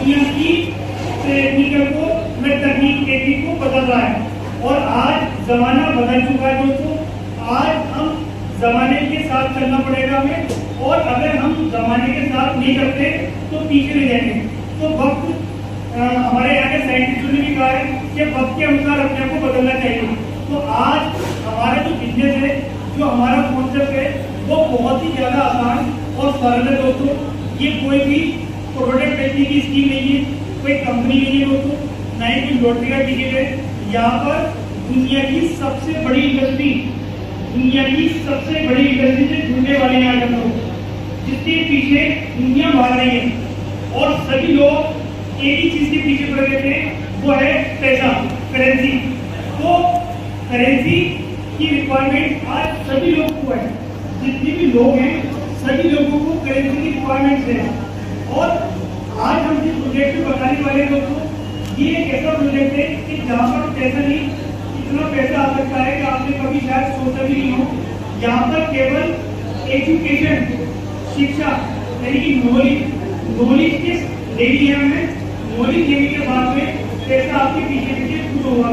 दुनिया की टेक्निकल को टेक्निक को बदल रहा है। और आज जमाना बदल चुका है दोस्तों। आज हम जमाने के साथ चलना पड़ेगा हमें, और अगर हम जमाने के साथ नहीं करते तो पीछे रह जाएंगे। तो वक्त हमारे यहाँ के साइंटिस्टों ने भी कहा है कि वक्त के अनुसार अपने आप को बदलना चाहिए। तो आज हमारा जो बिजनेस है, जो हमारा कॉन्सेप्ट है, वो बहुत ही ज्यादा आसान और सरल है दोस्तों। ये कोई भी प्रोडक्ट बेचने की स्कीम नहीं है, कोई कंपनी नहीं है दोस्तों, ना ही कोई लॉटरी का टिकट है। यहाँ पर दुनिया की सबसे बड़ी इंडस्ट्री से जुड़ने वाले हैं आज हम लोग, जिसके पीछे दुनिया भाग रही है। और सभी लोग एक ही चीज के पीछे पड़ गए थे, वो है पैसा, करेंसी। तो करेंसी की रिक्वायरमेंट आज सभी लोगों को है। जितने भी लोग हैं सभी लोगों को करेंसी की रिक्वायरमेंट है। और आज हम जिस प्रोजेक्ट में बताने वाले दोस्तों, ये एक ऐसा प्रोजेक्ट है कि जहाँ पर पैसा नहीं, इतना पैसा आ सकता है कि आपने कभी शायद सोचा भी नहीं हो। यहाँ पर केवल एजुकेशन, शिक्षा यानी कि नॉलेज के लेनी है हमें। नॉलेज लेने के बाद में पैसा आपके पीछे खुद होगा।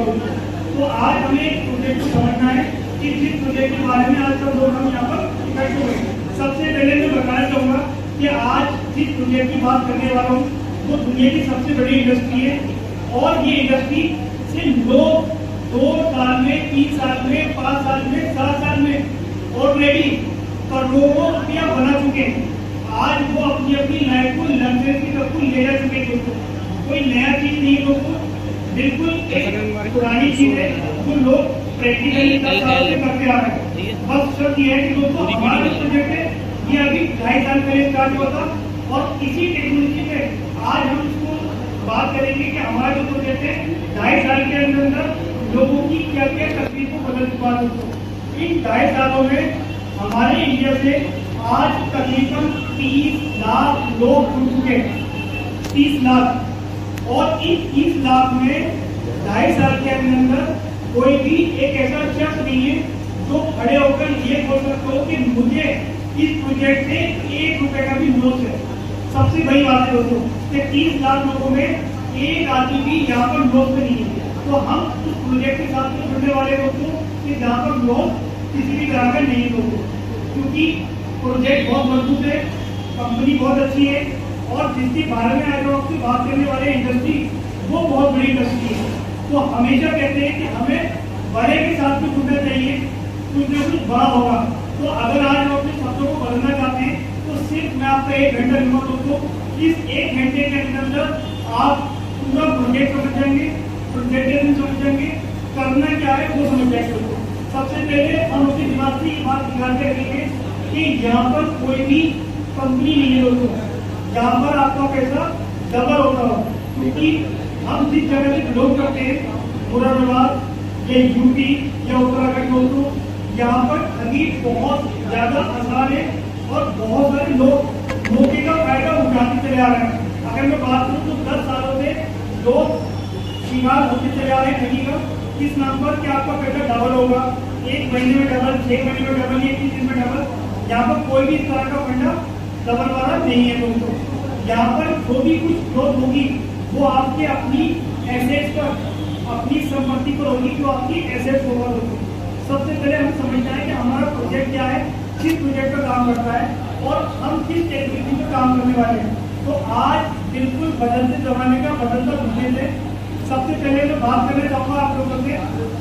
तो आज हमें एक प्रोजेक्ट को समझना है कि जिस प्रोजेक्ट के बारे में आज सब लोग हम यहाँ पर इकट्ठे हुए। सबसे पहले मैं बताना चाहूँगा कि आज जिस प्रोजेक्ट की बात करने वाला हूँ वो दुनिया की सबसे बड़ी इंडस्ट्री है। और ये इंडस्ट्री से लोग 2 साल में, 3 साल में, 5 साल में, 7 साल में ऑलरेडी करोड़ों रुपया बना चुके हैं। आज वो अपनी लाइफ को लग्जरी की तरफ ले जा चुके हैं दोस्तों। कोई नया चीज नहीं है दोस्तों, बिल्कुल एक पुरानी चीज है जो लोग प्रैक्टिकली करते आ रहे हैं। बस शर्त ये है कि दोस्तों हमारा जो प्रोजेक्ट है ये अभी 2.5 साल पहले स्टार्ट हुआ था, और इसी टेक्नोलॉजी पे आज हम इसको बात करेंगे कि हमारा जो प्रोजेक्ट है 2.5 साल के अंदर लोगों की क्या क्या तकलीफ को बदल चुका है दोस्तों। इन 2.5 सालों में हमारे इंडिया से आज तकरीबन 30 लाख लोग जुड़ चुके हैं, 30 लाख। और इन 30 लाख में 2.5 साल के अंदर कोई भी एक ऐसा शख्स नहीं है जो खड़े होकर ये बोल सकते हो कि मुझे इस प्रोजेक्ट से 1 रुपए का भी लॉस है। सबसे बड़ी बात है दोस्तों कि 30 लाख लोगों में एक आदमी भी यहाँ पर लॉस में नहीं है। तो हम उस प्रोजेक्ट के साथ में जुड़ने वाले दोस्तों कि जहाँ पर लॉस किसी भी तरह का नहीं है दोस्तों, क्योंकि प्रोजेक्ट बहुत मजबूत है, कंपनी बहुत अच्छी है, और जिसके बारे में आज आपसे बात करने वाले इंडस्ट्री वो बहुत बड़ी इंडस्ट्री है। तो हमेशा कहते हैं कि हमें बड़े के साथ में जुड़ना चाहिए, कुछ बड़ा होगा। तो अगर आज आप अपने शब्दों को बदलना चाहते हैं तो सिर्फ मैं आपका 1 घंटा दूंगा दोस्तों। इस 1 घंटे के अंदर आप पूरा प्रोजेक्ट समझ जाएंगे, प्रेजेंटेशन समझ जाएंगे, करना क्या है वो समझ जाएंगे दोस्तों। सबसे पहले हम अपने दिमाग से ये बात निकाल के रखेंगे कि यहाँ पर कोई भी कंपनी नहीं है दोस्तों जहाँ पर आपका पैसा डबल होता हो। क्योंकि हम जिस जगह से बिलोंग करते हैं, मुरादाबाद या यूपी या उत्तराखंड दोस्तों, यहाँ पर ठगी बहुत ज्यादा आसान है और बहुत सारे लोग मौके का फायदा उठाते चले आ रहे हैं। अगर मैं बात करूँ तो 10 सालों से लोग शिकार होते चले आ रहे हैं ठगी का। किस नाम पर कि आपका पैसा डबल होगा, 1 महीने में डबल, 6 महीने में डबल, 21 दिन में डबल। यहाँ पर कोई भी इस तरह का फंडा डबल वाला नहीं है दोस्तों। यहाँ पर जो भी कुछ ग्रोथ होगी वो आपके अपनी एसेट्स पर, अपनी संपत्ति पर होगी, जो आपकी एसेट्स होगा दोस्तों। सबसे पहले हम समझना है कि हमारा प्रोजेक्ट क्या है, किस प्रोजेक्ट पर काम करता है और हम किस टेक्नोलॉजी पर काम करने वाले हैं। तो आज बिल्कुल बदलते जमाने का बदलता बिजनेस है। सबसे पहले मैं बात करना चाहूँगा आप लोगों से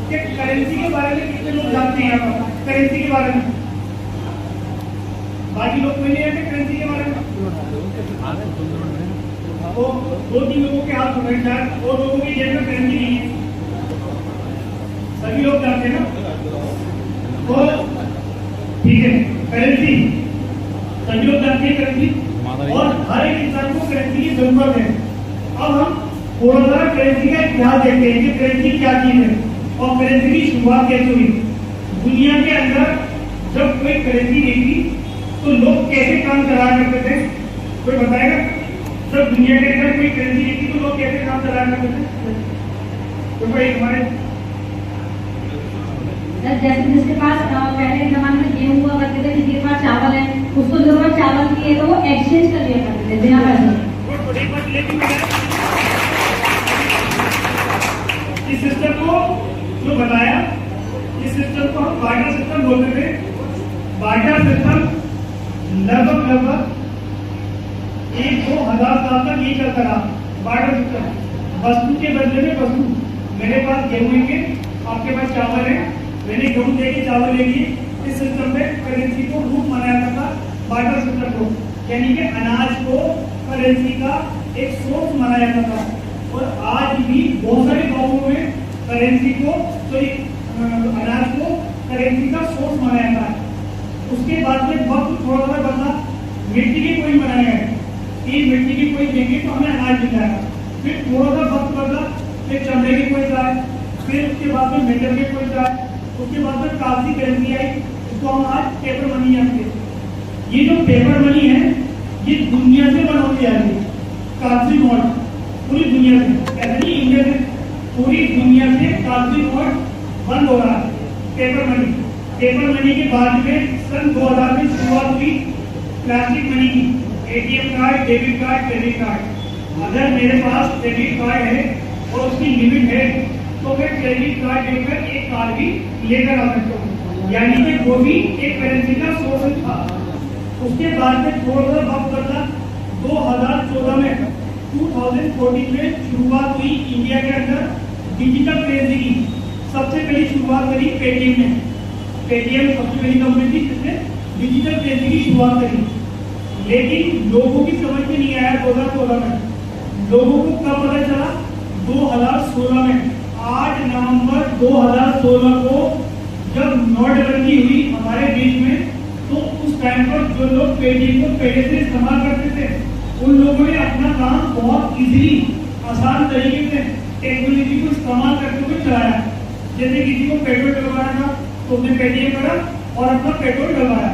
कि करेंसी के बारे में कितने लोग जानते हैं। यहाँ पर करेंसी के बारे में बाकी लोग कोई नहीं जानते करेंसी के बारे में। तो 2-3 लोगों के हाथ उठाए शायद, और लोगों की जेब में करेंसी नहीं है, सभी लोग जानते हैं ना। तो ठीक है, करेंसी सभी लोग जानते हैं करेंसी, और हर एक इंसान को करेंसी की जरूरत है। अब हम थोड़ा सा करेंसी का इतिहास देखते हैं कि करेंसी क्या चीज है और करेंसी की शुरुआत कैसे हुई। दुनिया के अंदर जब कोई करेंसी नहीं थी तो लोग कैसे काम चलाया करते थे, कोई बताएगा? जब दुनिया के अंदर कोई करेंसी नहीं थी तो लोग कैसे काम चलाया करते थे? तो भाई हमारे जैसे जिसके पास पहले जमाने में गेहूं हुआ करते थे, जिसके पास चावल है उसको जरूरत चावल की है तो वो एक्सचेंज कर लिया करते थे बिना पैसे। इस सिस्टम को जो बताया, इस सिस्टम को हम बार्टर सिस्टम बोलते थे। बार्टर सिस्टम लगभग 1-2 हज़ार साल तक ये चलता रहा। बार्टर सिस्टम, वस्तु के बदले में वस्तु। मेरे पास गेहूं है, आपके पास चावल है, मैंने गेहूं दे के चावल ले लिए। इस सिस्टम में करेंसी को रूप बनाया जाता था बार्टर सिस्टम को, यानी कि अनाज को करेंसी का एक सोर्स माना जाता था। और आज भी बहुत सारे गांवों में करेंसी को, अनाज को करेंसी का सोर्स माना जाता है। उसके बाद में वक्त थोड़ा थोड़ा बदला, मिट्टी के कोई बनाया है कि मिट्टी की कोई देंगे तो हमें अनाज मिल जाएगा। फिर थोड़ा सा वक्त बदला, फिर चमड़े की कोई जाए, फिर उसके बाद में मेटल के कोई जाए, उसके बाद में कागजी करेंसी आई, इसको हम आज पेपर मनी जानते हैं। ये जो पेपर मनी है ये दुनिया से बंद होती जा रही है। कागजी नोट पूरी दुनिया से, ऐसा नहीं इंडिया से, पूरी दुनिया से कागजी नोट बंद हो रहा है। पेपर मनी के बाद में सन 2000 में शुरुआत हुई प्लास्टिक मनी की। ATM card, debit card, credit card. अगर मेरे पास क्रेडिट कार्ड है और उसकी लिमिट है तो मैं क्रेडिट कार्ड लेकर एक कार्ड भी लेकर आ सकता हूँ, यानी कि वो भी एक करेंसी का सोर्स था। उसके बाद में थोड़ा वक्त बदला। 2014 में 2014 में शुरुआत हुई इंडिया के अंदर डिजिटल करेंसी की। सबसे पहली शुरुआत करी पेटीएम ने। पेटीएम सबसे पहली कंपनी थी जिसने डिजिटल करेंसी की शुरुआत करी। लेकिन लोगों की समझ में नहीं आया 2014 में। लोगों को कब पता चला? 2016 में। 8 नवंबर 2016 को जब नोटबंदी हुई हमारे देश में, तो उस टाइम पर जो लोग पेटीएम को पहले से इस्तेमाल करते थे उन लोगों ने अपना काम बहुत इजीली, आसान तरीके से टेक्नोलॉजी को इस्तेमाल करते हुए चलाया। जैसे किसी को पेट्रोल डलवाना था तो उसने पेटीएम करा और अपना पेट्रोल डलवाया।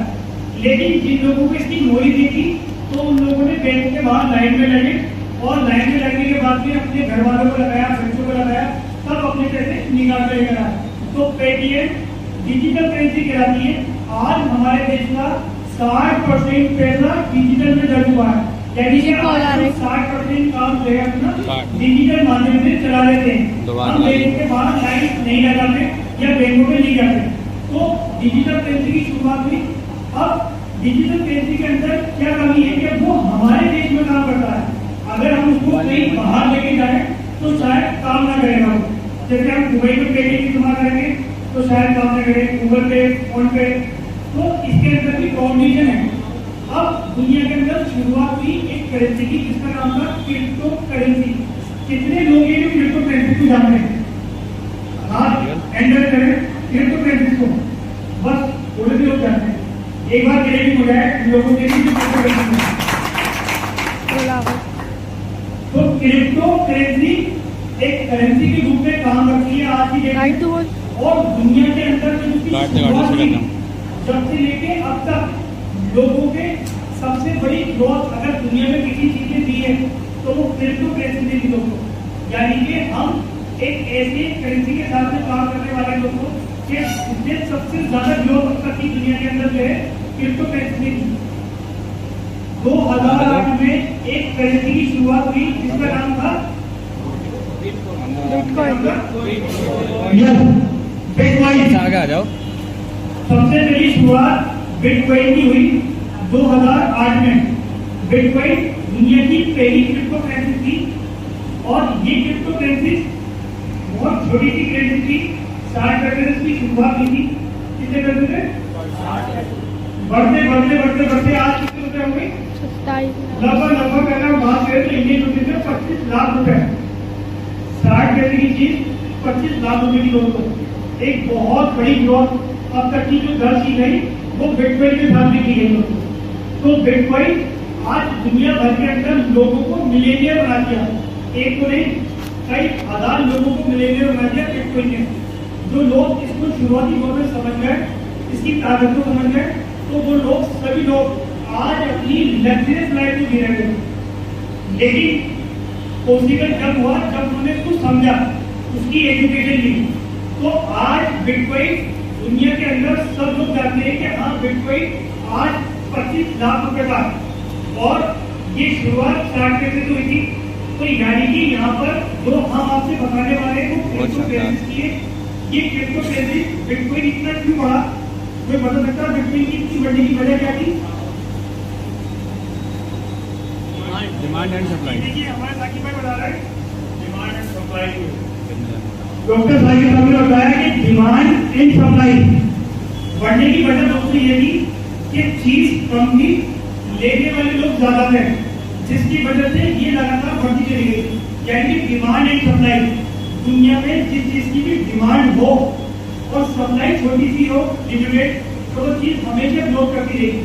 लेकिन जिन लोगों को इसकी नॉलेज देखी तो उन लोगों ने बैंक के बाहर लाइन में लगे और लाइन में लगने के बाद में अपने घर वालों को लगाया, बच्चों को लगाया, तब अपने पैसे निकाल कर लेकर आए। तो पेटीएम डिजिटल करेंसी कहलाती है। आज हमारे देश का 60% पैसा डिजिटल में दर्ज हुआ है, यानी कि 60% काम जो है अपना डिजिटल माध्यम से चला लेते हैं। हम बैंक के बाहर लाइन नहीं लगाते या बैंकों में नहीं जाते। तो डिजिटल करेंसी की शुरुआत हुई। अब डिजिटल करेंसी के अंदर क्या कमी है कि वो हमारे देश में काम करता है। अगर हम उसको कहीं बाहर लेके जाए तो शायद काम ना करेगा। जैसे हम दुबई में पेटीएम इस्तेमाल करेंगे तो शायद काम न करे, गूगल पे, फोन पे। तो इसके अंदर भी कॉम्बिनेशन है। अब दुनिया के अंदर शुरुआत हुई एक करेंसी की जिसका नाम था क्रिप्टो करेंसी। कितने लोग ये क्रिप्टो करेंसी को जानते हैं? हाथ एंटर करें क्रिप्टो करेंसी को, बस थोड़े से लोग जानते हैं। एक बार क्रेडिट हो जाए लोगों के लिए क्रिप्टो करेंसी। तो क्रिप्टो करेंसी एक करेंसी के रूप में काम करती है आज की डेट में। और दुनिया के अंदर जब से लेके अब तक लोगों के सबसे बड़ी ग्रोथ अगर दुनिया में किसी चीज ने दी है तो वो क्रिप्टो करेंसी ने दी लोगों को। यानी कि हम एक ऐसी करेंसी के साथ में काम करने वाले लोगों के जिसने सबसे ज्यादा ग्रोथ अब तक की दुनिया के अंदर जो है क्रिप्टो करेंसी ने की। 2008 में एक करेंसी की शुरुआत हुई जिसका नाम था बिटकॉइन। आगे आ जाओ। सबसे पहली शुरुआत बिटकॉइन की हुई 2008 में। बिटकॉइन दुनिया की पहली क्रिप्टो करेंसी थी और ये क्रिप्टो करेंसी बहुत छोटी सी करेंसी थी। 60 पैसे की शुरुआत हुई थी। कितने पैसे थे? बढ़ते बढ़ते बढ़ते बढ़ते आज कितने रुपए हो गए? लगभग अगर बात करें तो इंडियन रुपये से 25 लाख रुपए। 60 पैसे की चीज 25 लाख रुपए की लोगों को एक बहुत बड़ी ग्रोथ अब तक की जो दर्ज की गई वो बिटकॉइन के साथ में की गई। तो बिटकॉइन आज दुनिया भर के अंदर लोगों को मिलियनियर बना दिया। एक तो नहीं, कई हजार लोगों को मिलियनियर बना दिया बिटकॉइन ने। जो लोग इसको शुरुआती दौर में समझ गए, इसकी ताकत को समझ गए, तो वो लोग सभी लोग आज अपनी लग्जरियस लाइफ को जी रहे हैं। लेकिन पॉसिबल जब हुआ जब उन्होंने कुछ समझा, उसकी एजुकेशन ली, तो आज बिटकॉइन दुनिया के अंदर सब लोग जानते हैं कि हाँ बिटकॉइन आज 25 लाख रुपए का। और ये शुरुआत 60 पैसे से हुई थी। तो यानी कि यहाँ पर जो हम आपसे बताने वाले हैं वो क्रिप्टो करेंसी की है। ये क्रिप्टो करेंसी बिटकॉइन इतना क्यों बढ़ा, कोई बता सकता है बिटकॉइन की इतनी बढ़ने की वजह क्या थी? Demand and supply. देखिए हमारे साकिब भाई बता रहे हैं demand and supply. Doctor Saqib साहब ने बताया कि डिमांड एंड सप्लाई बढ़ने की वजह दोस्तों ये थी कि चीज कम थी, लेने वाले लोग ज्यादा थे, जिसकी वजह से ये लगातार बढ़ती चली गई। यानी कि डिमांड एंड सप्लाई, दुनिया में जिस चीज की भी डिमांड हो और सप्लाई छोटी सी हो, लिमिटेड, तो वो चीज हमेशा ग्रो करती रहेगी।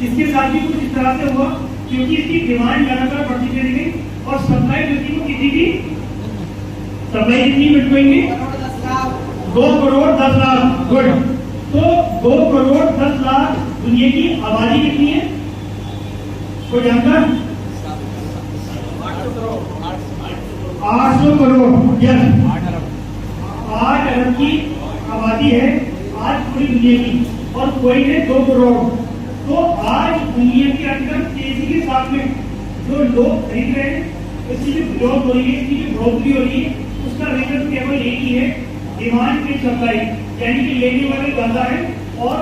इसके साथ भी कुछ इस तरह से हुआ क्योंकि इसकी डिमांड लगातार बढ़ती चली गई और सप्लाई जो थी वो कितनी थी? सप्लाई कितनी बिटकॉइन की? 2 करोड़ 10 लाख। गुड। तो 2 करोड़ 10 लाख दुनिया की आबादी कितनी है? कोई जानता? 800 करोड़। यस, 8 अरब की आबादी है आज पूरी दुनिया की, और कोई है 2 करोड़। तो आज दुनिया के अंदर तेजी के साथ में जो लोग खरीद रहे हैं, इसकी जो ग्रोथ हो रही है, इसकी जो बढ़ोतरी हो रही है, उसका रीजन केवल एक ही है, डिमांड की सप्लाई। यानी कि लेने वाले ज्यादा है और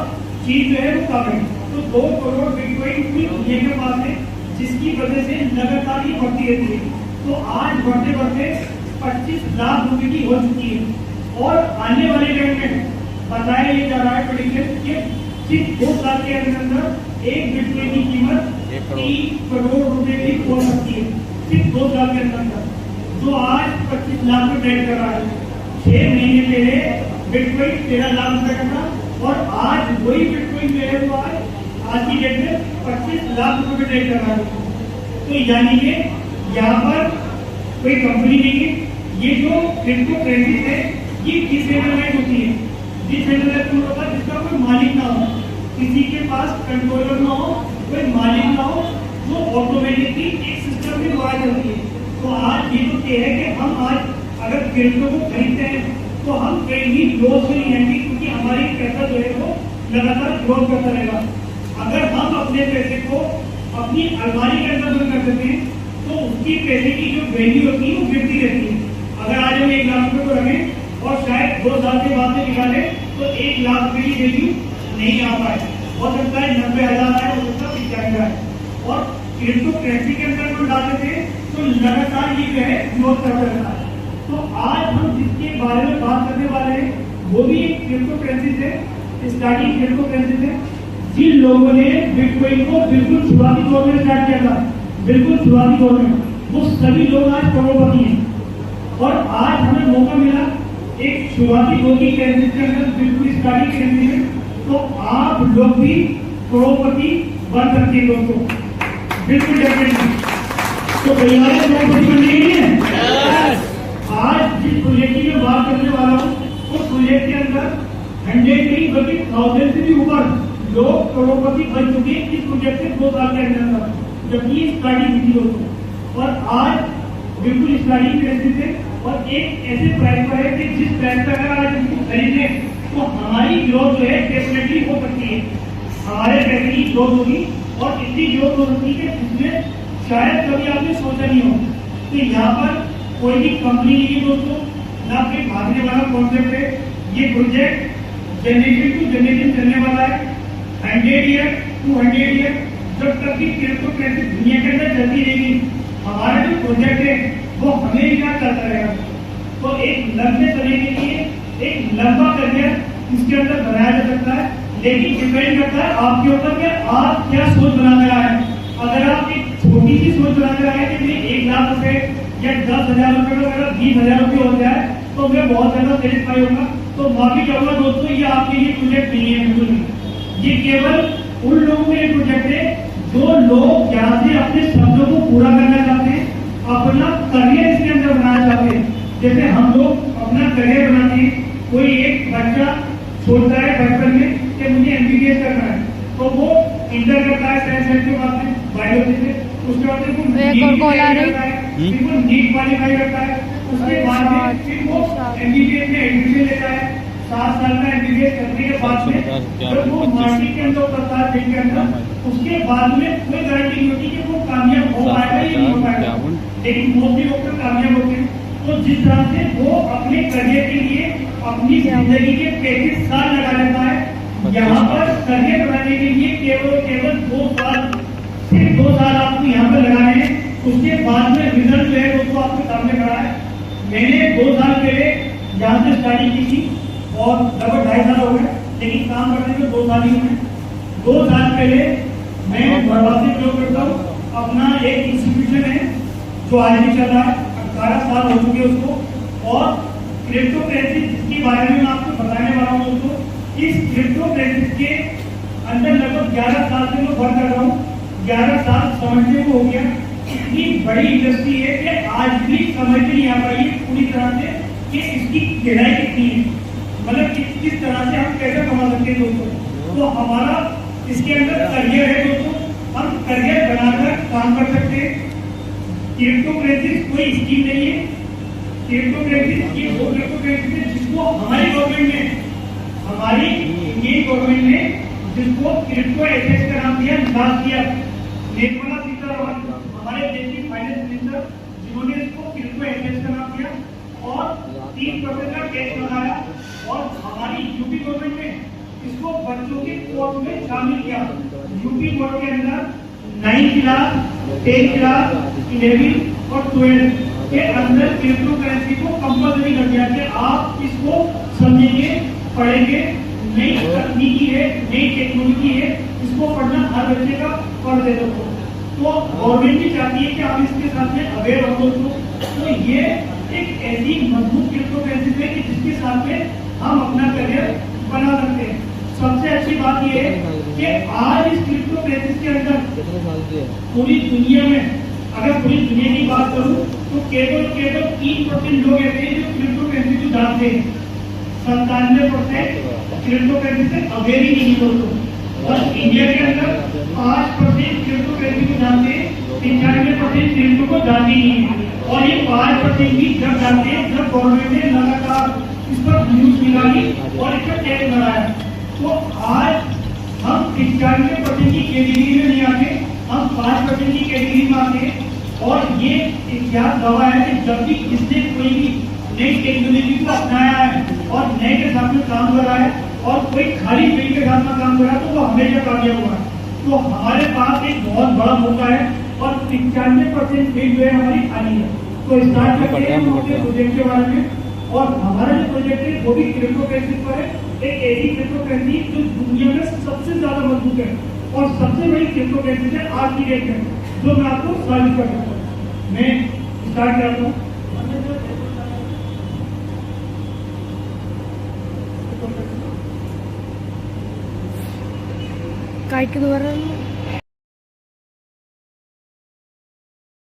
चीज जो है वो कम है। तो 2 करोड़ बिटकॉइन पूरी दुनिया के पास है, जिसकी वजह से लगातार ही बढ़ती रहती है। तो आज बढ़ते बढ़ते 25 लाख रुपए की हो चुकी है और आने वाले टाइम में बताया ये जा रहा है प्रेडिक्शन कि सिर्फ 2 साल के अंदर एक बिटकॉइन की कीमत 3 करोड़ रुपए की हो सकती है, सिर्फ 2 साल के अंदर। जो आज 25 लाख में ट्रेड कर रहा है, 6 महीने पहले बिटकॉइन 13 लाख रुपए का था और आज वही बिटकॉइन जो है वो आज की डेट में 25 लाख रुपए में ट्रेड कर रहा है। तो यानी कि यहाँ पर कोई कंपनी नहीं है। ये जो क्रिप्टो करेंसी है ये डिसेंट्रलाइज होती है। डिसेंट्रलाइज क्यों होता है? जिसका कोई मालिक ना हो, किसी के पास कंट्रोलर ना हो, कोई मालिक ना हो, जो ऑटोमेटिकली एक सिस्टम में द्वारा चलती है। तो आज ये तो है कि हम आज अगर क्रिप्टो को खरीदते हैं तो हम कहीं भी लॉस में नहीं आएंगे, क्योंकि हमारी पैसा जो है वो लगातार ग्रोथ करता रहेगा। अगर हम अपने पैसे को अपनी अलमारी के अंदर बंद कर देते हैं तो उसकी पैसे की जो वैल्यू होती है वो गिरती रहती है। अगर आज हम 1 लाख रुपए को रखें और शायद 2 साल के बाद में निकाले तो 1 लाख रुपए की वैल्यू नहीं आ पाए, हो सकता है 90,000 आए, हो सकता है 95,000 आए। और क्रिप्टो करेंसी के अंदर हम डालते थे तो लगातार ये जो है ग्रोथ करता रहता है। तो आज हम जिसके बारे में बात करने वाले हैं वो भी एक क्रिप्टो करेंसी से, स्टार्टिंग क्रिप्टो करेंसी से। जिन लोगों ने बिटकॉइन को बिल्कुल शुरुआती दौर में स्टार्ट किया था, बिल्कुल शुरुआती दौर में, वो सभी लोग आज करोड़पति हैं। और आज हमें मौका मिला एक शुरुआती दौर की करेंसी के अंदर, बिल्कुल स्टार्टिंग करेंसी में, तो आप लोग भी करोड़पति बन सकते हैं दोस्तों, बिल्कुल डेफिनेटली। तो परिवार करोड़पति बनने के लिए आज जिस प्रोजेक्ट की मैं बात करने वाला हूँ उस प्रोजेक्ट के अंदर 100 नहीं बल्कि 1000 से भी ऊपर लोग करोड़पति बन चुके हैं इस प्रोजेक्ट से 2 साल के अंदर, जबकि स्टार्टिंग हुई दोस्तों। और आज बिल्कुल स्टार्टिंग करेंसी से और एक ऐसे प्राइस पर है कि जिस प्राइस पर अगर आज इसको खरीदे तो हमारी ग्रोथ जो है डेफिनेटली हो सकती है, हमारे पैसे की ग्रोथ होगी और इतनी ग्रोथ हो सकती है कि जिसमें शायद कभी आपने सोचा नहीं हो। तो यहाँ पर कोई भी कंपनी नहीं है दोस्तों, ना फिर भागने वाला कॉन्सेप्ट है। ये प्रोजेक्ट जनरेशन टू जनरेशन चलने वाला है, 100 ईयर 200 ईयर, जब तक की क्रिप्टो करेंसी दुनिया के अंदर चलती रहेगी। हमारा जो प्रोजेक्ट है वो हमेशा चलता रहेगा। तो एक लंबे समय के लिए एक लंबा करियर इसके अंदर बनाया जा सकता है, लेकिन डिपेंड करता है आपके ऊपर कि आप क्या सोच बनाने आए हैं। अगर आप एक छोटी सी सोच बनाने आए कि 1 लाख रुपए या 10,000 रुपए का अगर 20,000 रुपये हो जाए तो मैं बहुत ज्यादा सेटिस्फाई होगा, तो माफी चाहूंगा दोस्तों, ये आपके लिए प्रोजेक्ट नहीं है, बिल्कुल नहीं। ये केवल उन लोगों के लिए प्रोजेक्ट है जो लोग यहाँ से अपने सपनों को पूरा करना चाहते हैं, अपना करियर इसके अंदर बनाना चाहते हैं। जैसे हम लोग अपना करियर बनाते हैं, कोई एक बच्चा सोचता है बचपन में कि मुझे MBBS करना है, तो वो इंटर करता है साइंस के बाद में बायोलॉजी से, उसके बाद फिर वो नीट क्वालिफाई करता है, उसके बाद में फिर वो MBBS में एडमिशन लेता है, 7 साल का MBBS करने के बाद में जब वो मार्केट के अंदर उतरता है फील्ड के अंदर, उसके बाद में कोई गारंटी नहीं होती कि वो कामयाब हो पाएगा या नहीं हो पाएगा, लेकिन मोस्टली डॉक्टर कामयाब होते हैं। तो जिस तरह से वो अपने करियर के लिए अपनी जिंदगी के 35 साल लगा लेता है, यहाँ पर करियर बनाने के लिए केवल 2 साल, सिर्फ 2 साल आपको यहाँ पर लगाने हैं। उसके बाद में रिजल्ट जो है वो आपके सामने खड़ा है। मैंने 2 साल पहले यहाँ से स्टार्टिंग की थी और लगभग 2.5 साल हो गए, लेकिन काम करने में 2 साल ही हुए। 2 साल पहले मैं बड़वा से जो करता हूँ, अपना एक इंस्टीट्यूशन है जो आज भी चल रहा है, 18 साल हो चुके उसको, और क्रिप्टो करेंसी जिसके बारे में मैं आपको बताने वाला हूँ दोस्तों। इस क्रिप्टो करेंसी के अंदर लगभग 11 साल से मैं वर्क कर रहा हूँ। 11 साल समझने को हो गया। इतनी बड़ी इंडस्ट्री है कि आज भी समझ नहीं आ पाई पूरी तरह से कि इसकी गहराई कितनी है, मतलब किस तरह से हम कैसे कमा सकते हैं दोस्तों। तो हमारा इसके अंदर करियर है दोस्तों, हम करियर बनाकर काम कर सकते हैं। क्रिप्टो करेंसी कोई स्कीम नहीं है। क्रिप्टो करेंसी ये वो क्रिप्टो करेंसी है जिसको हमारी गवर्नमेंट ने, हमारी इंडियन गवर्नमेंट ने जिसको क्रिप्टो एसेट का नाम दिया, लॉन्च किया निर्मला सीतारमण, हमारे देश की फाइनेंस मिनिस्टर, जिन्होंने इसको क्रिप्टो एसेट का नाम दिया और 3% का टैक्स लगाया। और हमारी यूपी गवर्नमेंट ने इसको बच्चों के कोर्स में शामिल किया। यूपी बोर्ड के अंदर 9th क्लास, 10th क्लास, 11 और 12 के अंदर क्रिप्टो करेंसी को कंपल्सरी कर दिया कि आप इसको समझेंगे, पढ़ेंगे। नई तकनीकी है, नई टेक्नोलॉजी है, इसको पढ़ना हर बच्चे का फर्ज है दोस्तों। तो गवर्नमेंट भी चाहती है कि आप इसके साथ में अवेयर हो दोस्तों। तो ये एक ऐसी मजबूत क्रिप्टो करेंसी है कि जिसके साथ में हम अपना करियर बना सकते हैं। सबसे अच्छी बात यह है कि आज इस क्रिप्टो करेंसी के अंदर पूरी दुनिया में, अगर पूरी दुनिया की बात करूं तो केवल 3% लोग ऐसे हैं जो क्रिप्टो करेंसी को जानते हैं। 97% क्रिप्टो करेंसी से अवेयर ही नहीं दोस्तों। और इंडिया के अंदर 5% क्रिप्टो करेंसी को जानते हैं, 95% क्रिप्टो को जानते नहीं है। और ये 5% भी जब जानते हैं जब गवर्नमेंट ने लगातार इस पर न्यूज निकाली और इस पर टैक्स लगाया। तो आज हम 95% की कैटेगरी में नहीं आते, हम 5% की कैटेगरी में आते हैं। और ये इतिहास गवाह है कि जब भी किसने कोई भी नई टेक्नोलॉजी को अपनाया है और नए के साथ में काम कर रहा है और कोई खाली पेड़ के साथ में काम कर रहा है तो वो हमेशा कामयाब हुआ है। तो हमारे पास एक बहुत बड़ा मौका है और 95% फील्ड जो है हमारी खाली है। तो स्टार्ट करते हैं हम अपने प्रोजेक्ट के बारे में। और हमारा जो प्रोजेक्ट है वो भी क्रिप्टो करेंसी पर है, एक ऐसी क्रिप्टो करेंसी जो दुनिया में सबसे ज्यादा मजबूत है और सबसे बड़ी क्रिप्टो करेंसी है आज की डेट में, जो मैं आपको साबित कर सकता हूँ। मैं स्टार्ट करता हूँ। काट के दोबारा